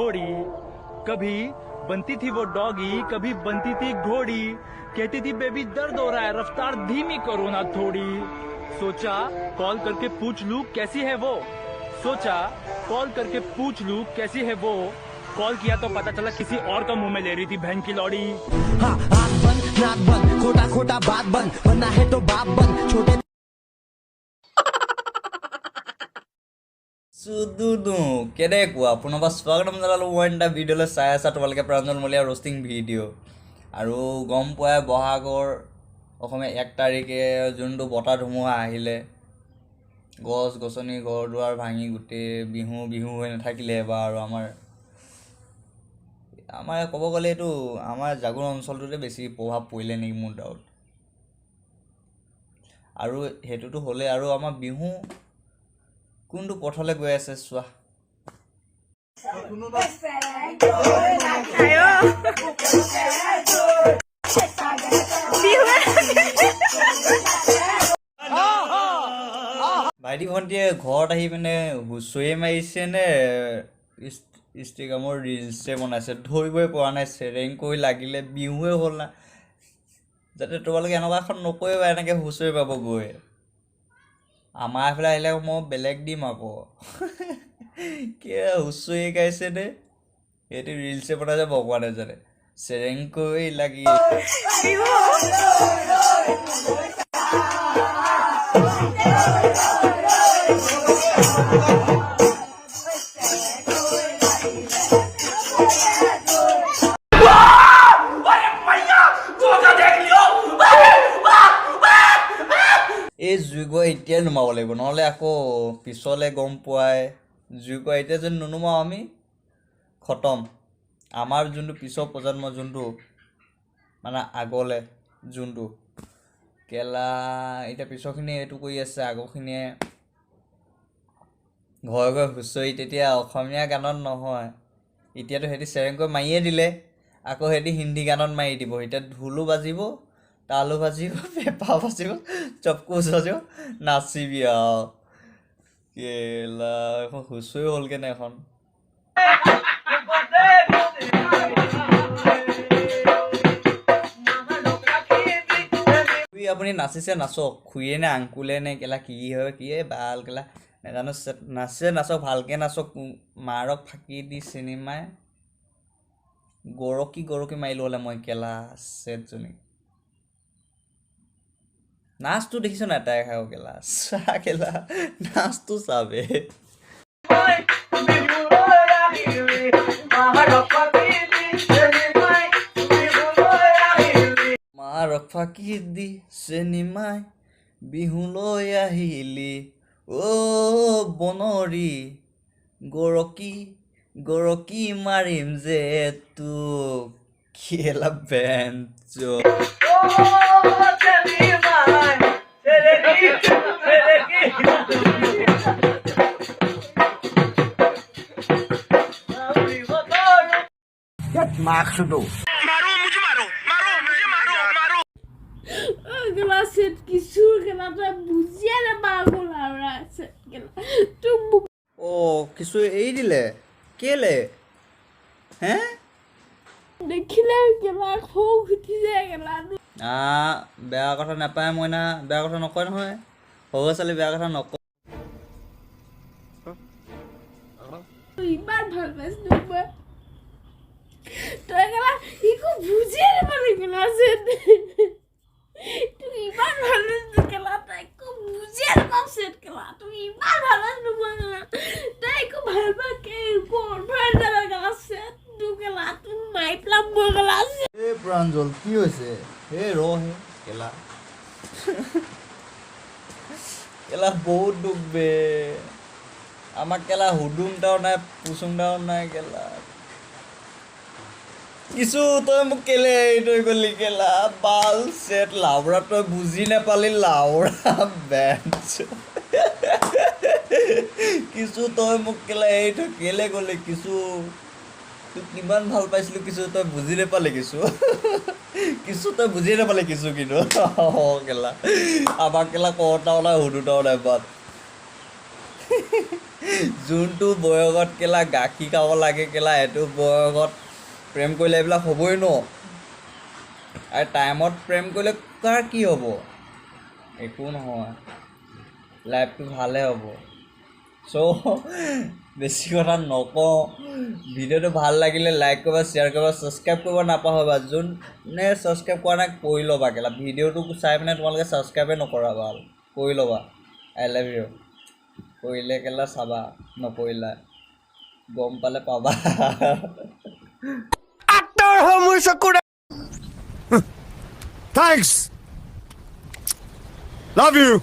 घोड़ी कभी बनती थी वो डॉगी, कभी बनती थी घोड़ी, कहती थी बेबी दर्द हो रहा है रफ्तार धीमी करो ना थोड़ी। सोचा कॉल करके पूछ लूं कैसी है वो, सोचा कॉल करके पूछ लूं कैसी है वो। कॉल किया तो पता चला किसी और का मुंह में ले रही थी बहन की लौड़ी। हाँ हाथ बंद नाक बंद खोटा खोटा बात बंद बनना है तो बाप बंद छोटे सुदुदु केनेकुआ पुनः स्वागतम जनालो মই এটা ভিডিঅ'লৈ চাই আছা তোমালোকে প্ৰাঞ্জল মলিয়া ৰোষ্টিং ভিডিঅ' আৰু গম পোৱা বহাগৰ অসমীয়া 1 তাৰিখে যোনটো বতাহ ধুমুহা আহিলে গছ গছনি ঘৰ দুৱাৰ ভাঙি গোটেই বিহু বিহু হৈ নাথাকিলে এবাৰ আৰু আমাৰ ক'ব গ'লে এইটো আমাৰ জাগৰ অঞ্চলটোতে বেছি প্ৰভাৱ পৰিলে নেকি মোৰ ডাউট আৰু হেতুটো হ'লে আৰু আমাৰ বিহু কোনটো পথলে গৈ আছে চোৱা ভাইটি ভণ্টিয়ে ঘৰত আহি মানে হুঁচৰি মাৰিছে নে ইনষ্টাগ্ৰামৰ ৰিলছে বনাইছে ধৰিবই পৰা নাই চেৰেং কৰি লাগিলে বিহুৱে হ'ল না যাতে তোমালোকে এনেকুৱা এখন নকৰিবা এনেকৈ হুঁচৰি পাব গৈ আমাৰ এফালে আহিলে মই বেলেগ দিম আকৌ কি হুঁচৰি গাইছে নে এইটো ৰিলছে বনাইছে ভগৱানে জানে চেৰেং কৰি লাগি এই জুইক এতিয়াই নুমাব লাগিব নহ'লে আকৌ পিছলৈ গম পোৱাই জুইক এতিয়া যদি নুনুমাওঁ আমি খতম আমাৰ যোনটো পিছৰ প্ৰজন্ম যোনটো মানে আগলৈ যোনটো কেলা এতিয়া পিছৰখিনিয়ে এইটো কৰি আছে আগৰখিনিয়ে ঘৰে ঘৰে হুঁচৰি তেতিয়া অসমীয়া গানত নহয় এতিয়াতো সিহঁতি চেৰেংকৈ মাৰিয়ে দিলে আকৌ সিহঁতি হিন্দী গানত মাৰি দিব এতিয়া ঢোলো বাজিব তালু বাজিব পেঁপা বাজিব চপকুচ বাজিব নাচিবি আৰু কেলা এখন হুঁচৰি হ'লগৈ নে এখন আপুনি নাচিছে নাচক খুৰীয়ে নে আংকুলে নে কেলা কি হয় কি ভাল কেলা নাজানো নাচিছে নাচক ভালকৈ নাচক মাৰক ফাঁকি দি চিনেমাই গৰকি গৰকি মাৰিলোঁ হ'লে মই কেলা ছেটজনী নাচটো দেখিছ না তাই খাওঁ কেলা চা কেলা নাচটো চাবে মাৰক ফাঁকি দি চিনেমাই বিহুলৈ আহিলি অ' বনৰী গৰকি গৰকি মাৰিম যে তোক কেলা bench maksud Gelaset kisur kenapa buziya na bago lara set gela tu অ' কিছু এৰি দিলে কেলে হে দেখিলে গela খো খুটি যায় গela বেয়া কথা নাপায় মইনা বেয়া কথা নকয় নহয় সৰু ছোৱালী বেয়া কথা নকয় ইমান ভাল পাইছ মই তই গela ইকো বুজিয়ে নাপালি গelaset তুই ইমান ভাল পাইছ গela তই ইকো বুজিয়ে নাপাও সেট গela তুই ইমান ভাল পাইছ মই তই ইকো ভাল পা কে কোন ভাল দালা গelaset তু গela তু মাই প্লাম মই gelaset এই প্ৰাঞ্জল কি হৈছে হে হে কেলা কেলা বহুত দুখ বে আমাক কেলা হুডুমটাও নাই পুচুমটাও নাই কেলা কিছু তই মোক কেলে তই গলি কেলা বাল চেট লাউৰা তই বুজি নাপালি লাউৰা বেঞ্চ কিছু তই মোক কেলা তই কেলে গলি কিছু তোক কিমান ভাল পাইছিলোঁ কিছু তই বুজি নাপালি কিছু কিছু তই বুজি নাপালি কিছু কিন্তু কেলা আমাক কেলা কটাও নাই হুদুটাও নাই বাট যোনটো বয়সত কেলা গাখীৰ খাব লাগে কেলা এইটো বয়সত প্ৰেম কৰিলে এইবিলাক হ'বই ন আৰু টাইমত প্ৰেম কৰিলে কাৰ কি হ'ব একো নহয় লাইফটো ভালে হ'ব চ' বেছি কথা নকওঁ ভিডিঅ'টো ভাল লাগিলে লাইক কৰিবা শ্বেয়াৰ কৰিবা ছাবস্ক্ৰাইব কৰিব নাপাহৰিবা যোনে ছাবস্ক্ৰাইব কৰা নাই কৰি ল'বা কেলা ভিডিঅ'টো চাই পিনে তোমালোকে ছাবস্ক্ৰাইবে নকৰা ভাল কৰি ল'বা আই লাভ ইউ কৰিলে কেলা চাবা নকৰিলা গম পালে পাবা Thanks. Love you.